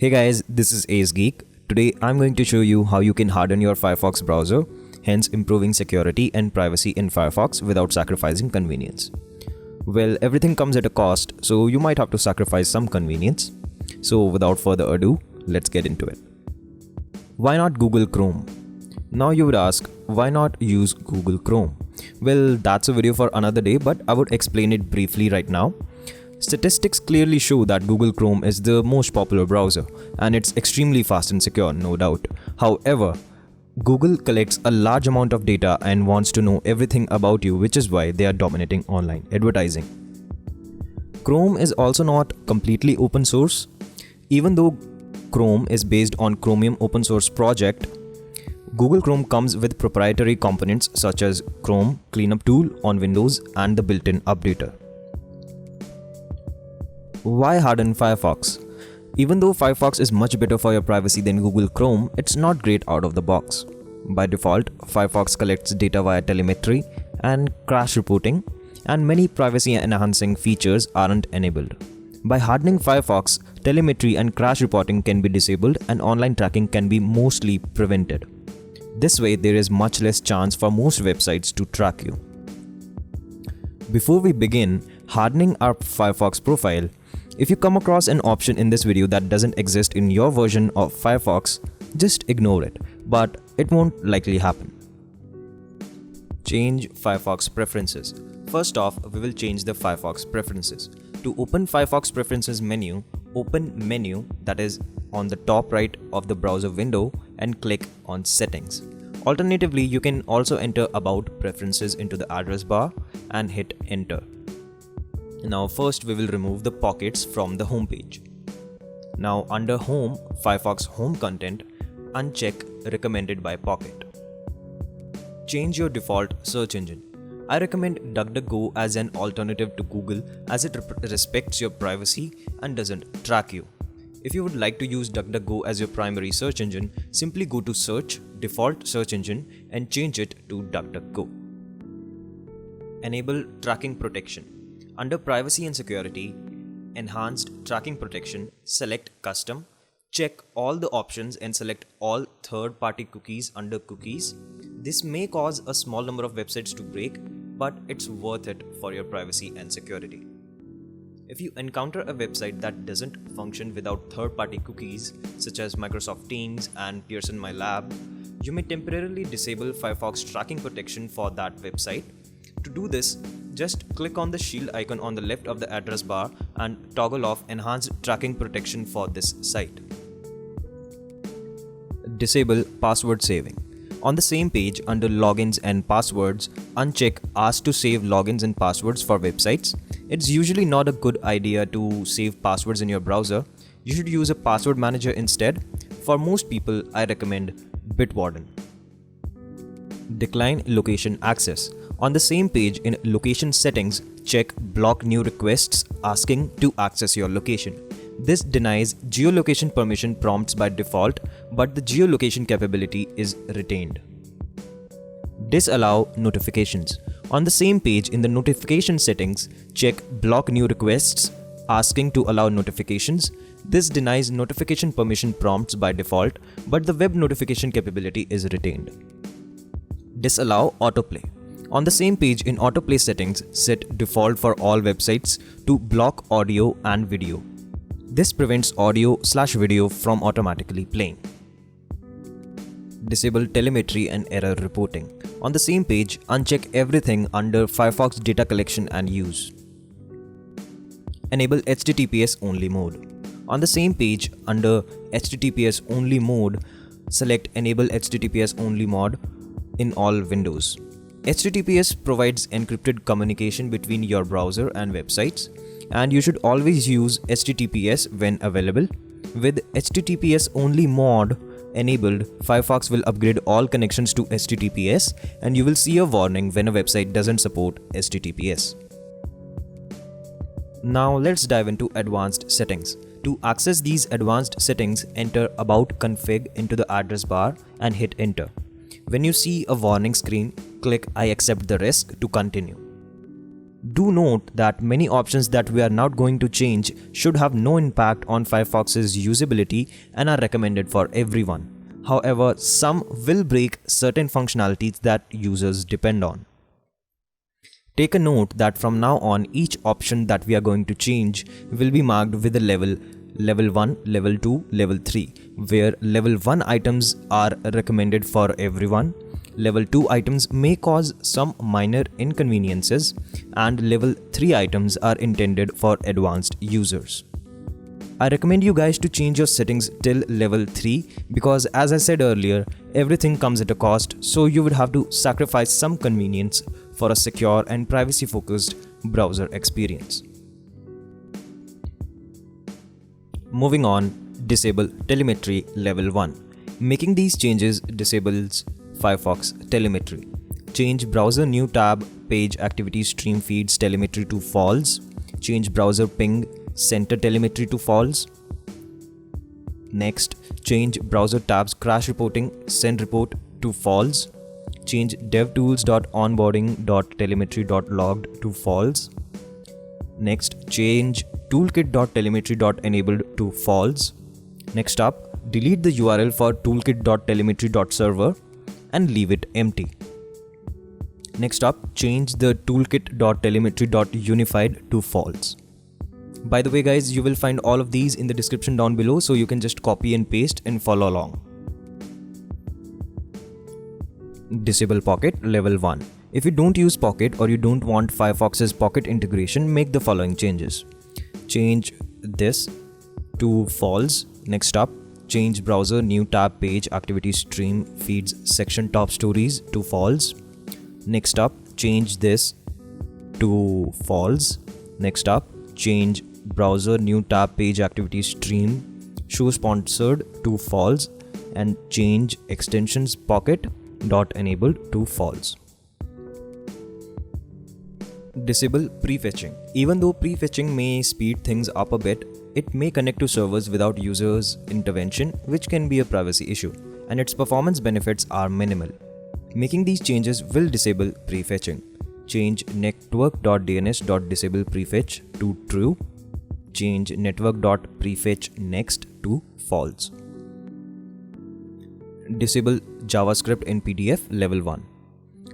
Hey guys, this is Ace Geek. Today I'm going to show you how you can harden your Firefox browser, hence improving security and privacy in Firefox without sacrificing convenience. Well, everything comes at a cost, so you might have to sacrifice some convenience. So without further ado, let's get into it. Why not Google Chrome? Now you would ask, why not use Google Chrome? Well, that's a video for another day, but I would explain it briefly right now. Statistics clearly show that Google Chrome is the most popular browser, and it's extremely fast and secure, no doubt. However, Google collects a large amount of data and wants to know everything about you, which is why they are dominating online advertising. Chrome is also not completely open source. Even though Chrome is based on Chromium open source project, Google Chrome comes with proprietary components such as Chrome Cleanup Tool on Windows and the built-in updater. Why harden Firefox? Even though Firefox is much better for your privacy than Google Chrome, it's not great out of the box. By default, Firefox collects data via telemetry and crash reporting, and many privacy-enhancing features aren't enabled. By hardening Firefox, telemetry and crash reporting can be disabled and online tracking can be mostly prevented. This way, there is much less chance for most websites to track you. Before we begin hardening our Firefox profile, if you come across an option in this video that doesn't exist in your version of Firefox, just ignore it, but it won't likely happen. Change Firefox preferences. First off, we will change the Firefox preferences. To open Firefox preferences menu, open menu that is on the top right of the browser window and click on settings. Alternatively, you can also enter about preferences into the address bar and hit enter. Now first we will remove the pockets from the home page. Now under home, Firefox home content, uncheck recommended by pocket. Change your default search engine. I recommend DuckDuckGo as an alternative to Google as it respects your privacy and doesn't track you. If you would like to use DuckDuckGo as your primary search engine, simply go to search, default search engine and change it to DuckDuckGo. Enable tracking protection. Under privacy and security, enhanced tracking protection, select custom, check all the options and select all third-party cookies under cookies. This may cause a small number of websites to break, but it's worth it for your privacy and security. If you encounter a website that doesn't function without third-party cookies, such as Microsoft Teams and Pearson MyLab, you may temporarily disable Firefox tracking protection for that website. To do this, just click on the shield icon on the left of the address bar and toggle off enhanced tracking protection for this site. Disable password saving. On the same page under logins and passwords, uncheck ask to save logins and passwords for websites. It's usually not a good idea to save passwords in your browser. You should use a password manager instead. For most people, I recommend Bitwarden. Decline location access. On the same page in location settings, check block new requests asking to access your location. This denies geolocation permission prompts by default, but the geolocation capability is retained. Disallow notifications. On the same page in the notification settings, check block new requests asking to allow notifications. This denies notification permission prompts by default, but the web notification capability is retained. Disallow autoplay. On the same page in autoplay settings, set default for all websites to block audio and video. This prevents audio/video from automatically playing. Disable telemetry and error reporting. On the same page, uncheck everything under Firefox data collection and use. Enable HTTPS only mode. On the same page under HTTPS only mode, select enable HTTPS only mode in all windows. HTTPS provides encrypted communication between your browser and websites, and you should always use HTTPS when available. With HTTPS only mode enabled, Firefox will upgrade all connections to HTTPS and you will see a warning when a website doesn't support HTTPS. Now let's dive into advanced settings. To access these advanced settings, enter about config into the address bar and hit enter. When you see a warning screen, click I accept the risk to continue. Do note that many options that we are not going to change should have no impact on Firefox's usability and are recommended for everyone. However, some will break certain functionalities that users depend on. Take a note that from now on, each option that we are going to change will be marked with a level 1, level 2, level 3, where level 1 items are recommended for everyone, level 2 items may cause some minor inconveniences, and level 3 items are intended for advanced users. I recommend you guys to change your settings till level 3 because, as I said earlier, everything comes at a cost, so you would have to sacrifice some convenience for a secure and privacy-focused browser experience. Moving on, disable telemetry level 1. Making these changes disables Firefox telemetry. Change browser new tab page activity stream feeds telemetry to false. Change browser ping center telemetry to false. Next, change browser tabs crash reporting send report to false. Change devtools.onboarding.telemetry.logged to false. Next, change toolkit.telemetry.enabled to false. Next up, delete the URL for toolkit.telemetry.server and leave it empty. Next up, change the toolkit.telemetry.unified to false. By the way guys, you will find all of these in the description down below, so you can just copy and paste and follow along. Disable Pocket level 1. If you don't use Pocket or you don't want Firefox's Pocket integration, make the following changes. Change this to false. Next up, change browser new tab page activity stream feeds section top stories to false. Next up, change this to false. Next up, change browser new tab page activity stream show sponsored to false, and change extensions pocket dot enabled to false. Disable prefetching. Even though prefetching may speed things up a bit, it may connect to servers without users' intervention, which can be a privacy issue, and its performance benefits are minimal. Making these changes will disable prefetching. Change network.dns.disable prefetch to true. Change network.prefetch next to false. Disable JavaScript in PDF level 1.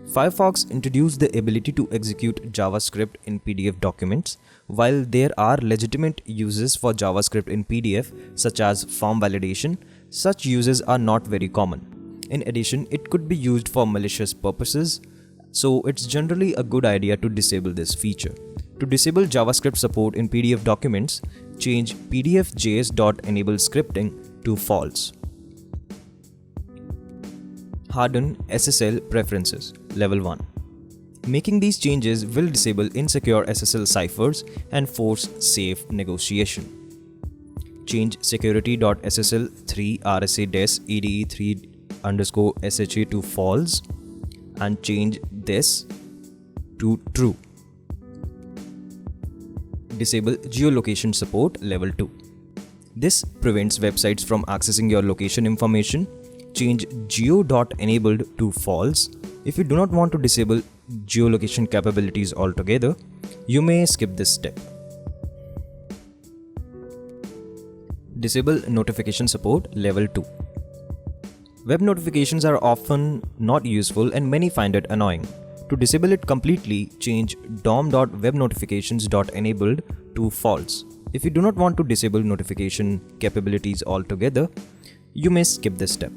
Firefox introduced the ability to execute JavaScript in PDF documents. While there are legitimate uses for JavaScript in PDF, such as form validation, such uses are not very common. In addition, it could be used for malicious purposes, so it's generally a good idea to disable this feature. To disable JavaScript support in PDF documents, change pdfjs.enable scripting to false. Harden SSL preferences level 1. Making these changes will disable insecure SSL ciphers and force safe negotiation. Change security.ssl 3 RSA-des EDE3 _SHA to false, and change this to true. Disable geolocation support level 2. This prevents websites from accessing your location information. Change geo.enabled to false. If you do not want to disable geolocation capabilities altogether, you may skip this step. Disable notification support level 2. Web notifications are often not useful and many find it annoying. To disable it completely, change dom.webnotifications.enabled to false. If you do not want to disable notification capabilities altogether, you may skip this step.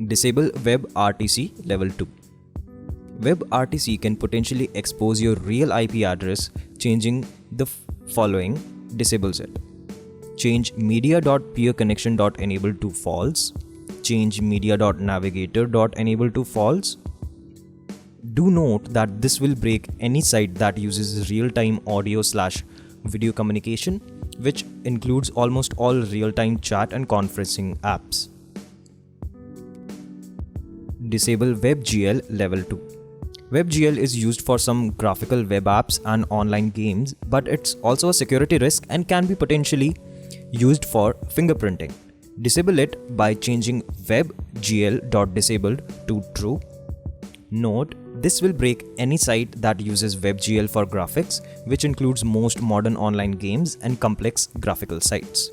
Disable WebRTC level 2. WebRTC can potentially expose your real IP address. Changing the following disables it. Change media.peerconnection.enable to false. Change media.navigator.enable to false. Do note that this will break any site that uses real-time audio/video communication, which includes almost all real-time chat and conferencing apps. Disable WebGL level 2. WebGL is used for some graphical web apps and online games, but it's also a security risk and can be potentially used for fingerprinting. Disable it by changing WebGL.disabled to true. Note, This will break any site that uses WebGL for graphics, which includes most modern online games and complex graphical sites.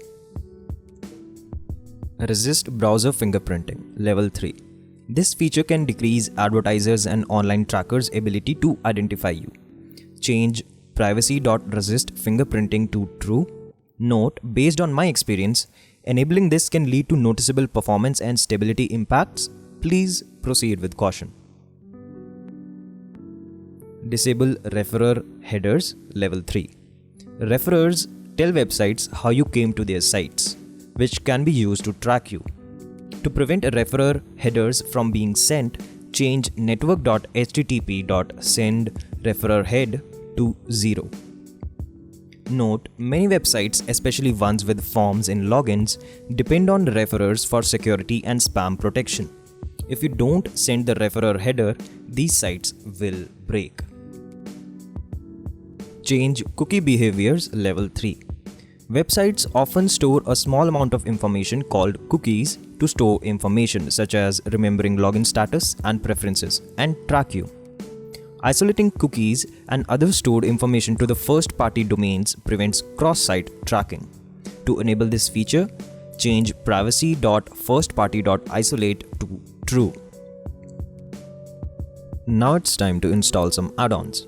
Resist browser fingerprinting, level 3. This feature can decrease advertisers and online trackers' ability to identify you. Change privacy.resist fingerprinting to true. Note, based on my experience, enabling this can lead to noticeable performance and stability impacts. Please proceed with caution. Disable referrer headers, level 3. Referrers tell websites how you came to their sites, which can be used to track you. To prevent referrer headers from being sent, change network.http.sendReferrerHead to 0. Note, many websites, especially ones with forms in logins, depend on referrers for security and spam protection. If you don't send the referrer header, these sites will break. Change cookie behaviors, level 3. Websites often store a small amount of information called cookies to store information such as remembering login status and preferences and track you. Isolating cookies and other stored information to the first-party domains prevents cross-site tracking. To enable this feature, change privacy.firstparty.isolate to true. Now it's time to install some add-ons.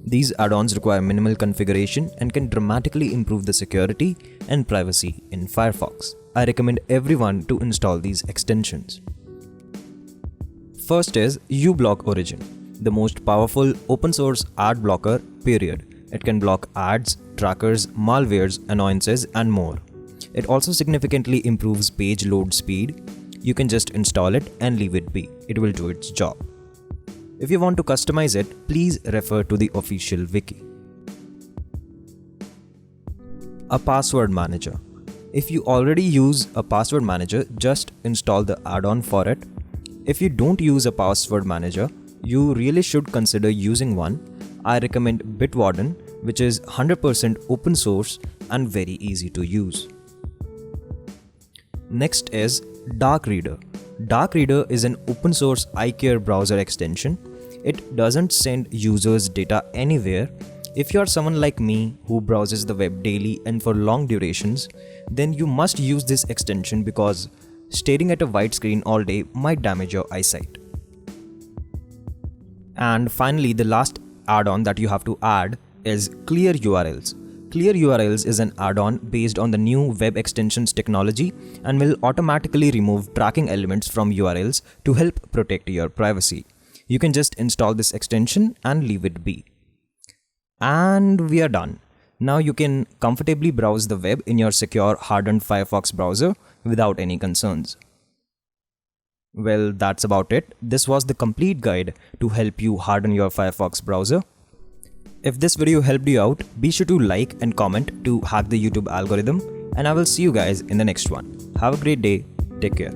These add-ons require minimal configuration and can dramatically improve the security and privacy in Firefox. I recommend everyone to install these extensions. First is uBlock Origin, the most powerful open source ad blocker, period. It can block ads, trackers, malwares, annoyances, and more. It also significantly improves page load speed. You can just install it and leave it be. It will do its job. If you want to customize it, please refer to the official wiki. A password manager. If you already use a password manager, just install the add-on for it. If you don't use a password manager, you really should consider using one. I recommend Bitwarden, which is 100% open source and very easy to use. Next is Darkreader. Darkreader is an open source iCare browser extension. It doesn't send users data anywhere. If you are someone like me who browses the web daily and for long durations, then you must use this extension because staring at a white screen all day might damage your eyesight. And finally, the last add-on that you have to add is Clear URLs. Clear URLs is an add-on based on the new web extensions technology and will automatically remove tracking elements from URLs to help protect your privacy. You can just install this extension and leave it be. And we are done. Now you can comfortably browse the web in your secure hardened Firefox browser without any concerns. Well, that's about it. This was the complete guide to help you harden your Firefox browser. If this video helped you out, be sure to like and comment to hack the YouTube algorithm, and I will see you guys in the next one. Have a great day. Take care.